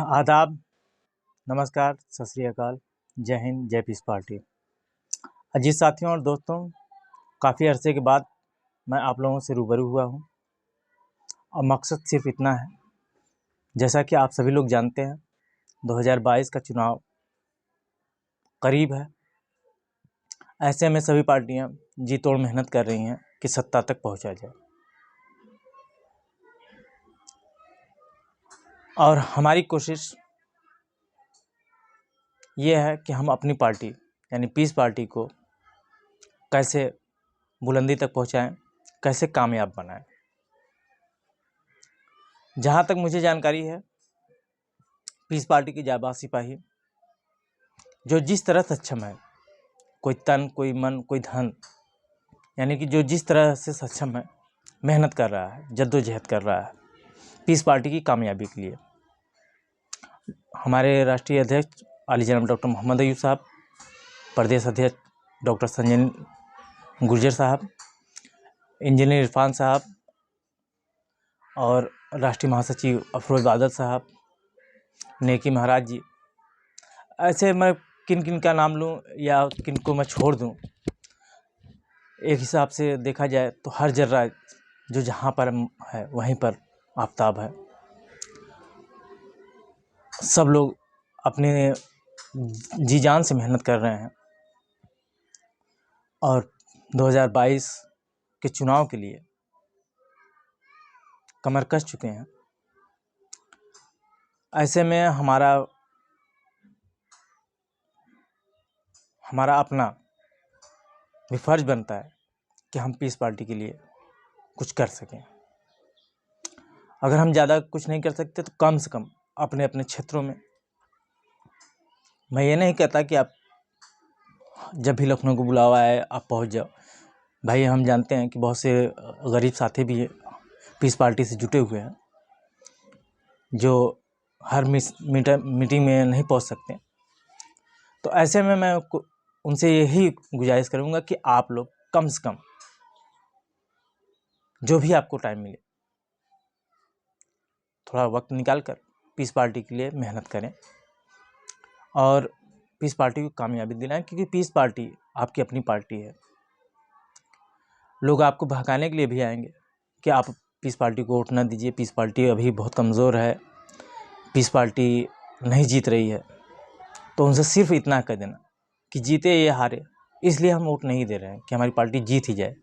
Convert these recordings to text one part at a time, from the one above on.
आदाब, नमस्कार, सत श्री अकाल, जय हिंद, जय पीस पार्टी। अजीत साथियों और दोस्तों, काफ़ी अरसे के बाद मैं आप लोगों से रूबरू हुआ हूँ और मकसद सिर्फ इतना है, जैसा कि आप सभी लोग जानते हैं 2022 का चुनाव करीब है। ऐसे में सभी पार्टियाँ जी तोड़ मेहनत कर रही हैं कि सत्ता तक पहुँचा जाए और हमारी कोशिश ये है कि हम अपनी पार्टी यानी पीस पार्टी को कैसे बुलंदी तक पहुंचाएं, कैसे कामयाब बनाएं। जहां तक मुझे जानकारी है, पीस पार्टी के जाबाज सिपाही जो जिस तरह सक्षम है, कोई तन, कोई मन, कोई धन, यानी कि जो जिस तरह से सक्षम है, मेहनत कर रहा है, जद्दोजहद कर रहा है पीस पार्टी की कामयाबी के लिए। हमारे राष्ट्रीय अध्यक्ष आली जनाब डॉक्टर मोहम्मद अयूब साहब, प्रदेश अध्यक्ष डॉक्टर संजय गुर्जर साहब, इंजीनियर इरफान साहब और राष्ट्रीय महासचिव अफरोज बादल साहब, नेकी महाराज जी, ऐसे मैं किन किन का नाम लूँ या किन को मैं छोड़ दूँ, एक हिसाब से देखा जाए तो हर जर्रा जो जहाँ पर है वहीं पर आफताब है। सब लोग अपने जी जान से मेहनत कर रहे हैं और 2022 के चुनाव के लिए कमर कस चुके हैं। ऐसे में हमारा अपना भी फर्ज बनता है कि हम पीस पार्टी के लिए कुछ कर सकें। अगर हम ज़्यादा कुछ नहीं कर सकते तो कम से कम अपने अपने क्षेत्रों में, मैं ये नहीं कहता कि आप जब भी लखनऊ को बुलावा आए आप पहुंच जाओ। भाई, हम जानते हैं कि बहुत से गरीब साथी भी पीस पार्टी से जुटे हुए हैं जो हर मीटिंग में नहीं पहुंच सकते। तो ऐसे में मैं उनसे यही गुजारिश करूंगा कि आप लोग कम से कम जो भी आपको टाइम मिले, थोड़ा वक्त निकाल कर पीस पार्टी के लिए मेहनत करें और पीस पार्टी को कामयाबी दिलाएं, क्योंकि पीस पार्टी आपकी अपनी पार्टी है। लोग आपको भड़काने के लिए भी आएंगे कि आप पीस पार्टी को वोट न दीजिए, पीस पार्टी अभी बहुत कमज़ोर है, पीस पार्टी नहीं जीत रही है। तो उनसे सिर्फ इतना कह देना कि जीते या हारे, इसलिए हम वोट नहीं दे रहे हैं कि हमारी पार्टी जीत ही जाए।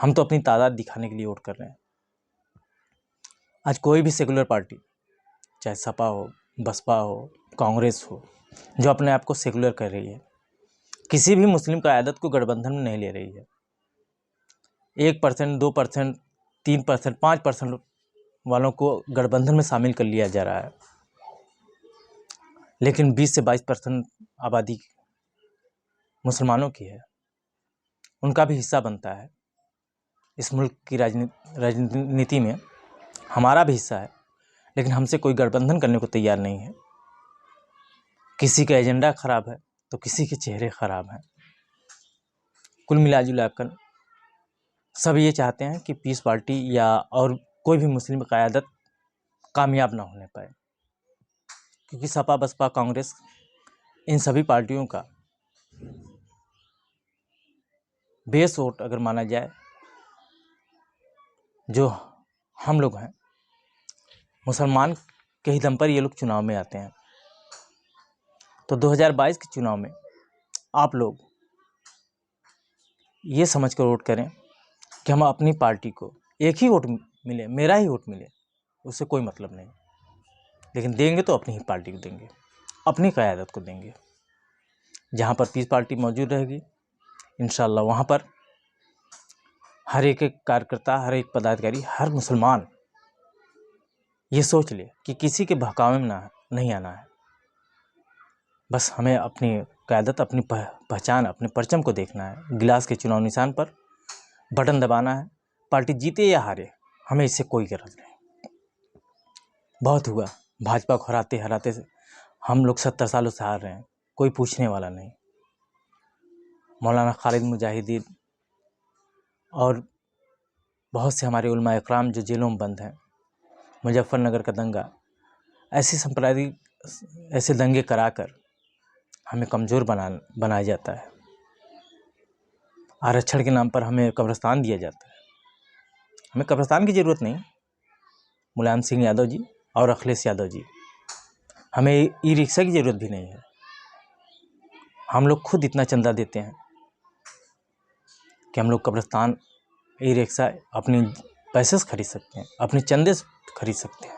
हम तो अपनी तादाद दिखाने के लिए वोट कर रहे हैं। आज कोई भी सेकुलर पार्टी, चाहे सपा हो, बसपा हो, कांग्रेस हो, जो अपने आप को सेकुलर कर रही है, किसी भी मुस्लिम क़यादत को गठबंधन में नहीं ले रही है। 1%, 2%, 3%, 5% वालों को गठबंधन में शामिल कर लिया जा रहा है, लेकिन 20 से 22% आबादी मुसलमानों की है। उनका भी हिस्सा बनता है इस मुल्क की राजनीति में, हमारा भी हिस्सा है, लेकिन हमसे कोई गठबंधन करने को तैयार नहीं है। किसी का एजेंडा खराब है तो किसी के चेहरे खराब हैं। कुल मिलाजुलाकर सब ये चाहते हैं कि पीस पार्टी या और कोई भी मुस्लिम क़यादत कामयाब ना होने पाए, क्योंकि सपा, बसपा, कांग्रेस, इन सभी पार्टियों का बेस वोट अगर माना जाए, जो हम लोग हैं, मुसलमान के ही दम पर ये लोग चुनाव में आते हैं। तो 2022 के चुनाव में आप लोग ये समझ कर वोट करें कि हम अपनी पार्टी को एक ही वोट मिले, मेरा ही वोट मिले, उससे कोई मतलब नहीं, लेकिन देंगे तो अपनी ही पार्टी को देंगे, अपनी क़यादत को देंगे। जहाँ पर पीस पार्टी मौजूद रहेगी, इंशाअल्लाह वहाँ पर हर एक कार्यकर्ता, हर एक पदाधिकारी, हर मुसलमान ये सोच ले कि किसी के बहकावे में नहीं आना है। बस हमें अपनी क़यादत, अपनी पहचान, अपने परचम को देखना है, गिलास के चुनाव निशान पर बटन दबाना है। पार्टी जीते या हारे, हमें इससे कोई गरज नहीं। बहुत हुआ, भाजपा को हराते हराते हम लोग 70 सालों से हार रहे हैं, कोई पूछने वाला नहीं। मौलाना खालिद मुजाहिदीन और बहुत से हमारे उलमा इकराम जो जेलों में बंद हैं, मुजफ्फरनगर का दंगा, ऐसी सांप्रदायिक ऐसे दंगे कराकर हमें कमज़ोर बनाया जाता है। आरक्षण के नाम पर हमें कब्रिस्तान दिया जाता है। हमें कब्रिस्तान की ज़रूरत नहीं, मुलायम सिंह यादव जी और अखिलेश यादव जी, हमें ई रिक्शा की ज़रूरत भी नहीं है। हम लोग खुद इतना चंदा देते हैं कि हम लोग कब्रिस्तान ई रिक्शा अपने पैसे से खरीद सकते हैं, अपने चंदे से खरीद सकते हैं।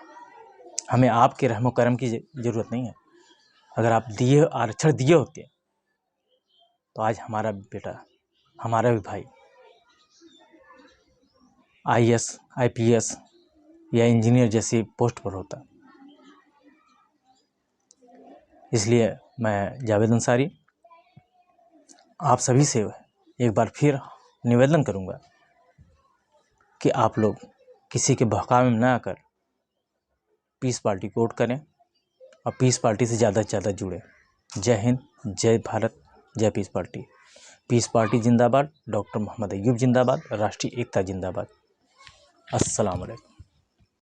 हमें आपके रहमो करम की ज़रूरत नहीं है। अगर आप आरक्षण दिए होते तो आज हमारा बेटा, हमारा भी भाई IAS IPS या इंजीनियर जैसी पोस्ट पर होता। इसलिए मैं जावेद अंसारी आप सभी से एक बार फिर निवेदन करूंगा कि आप लोग किसी के बहकावे में ना आकर पीस पार्टी को वोट करें और पीस पार्टी से ज़्यादा जुड़ें। जय हिंद, जय भारत, जय पीस पार्टी। पीस पार्टी जिंदाबाद, डॉक्टर मोहम्मद अय्यूब जिंदाबाद, राष्ट्रीय एकता जिंदाबाद। अस्सलाम वालेकुम।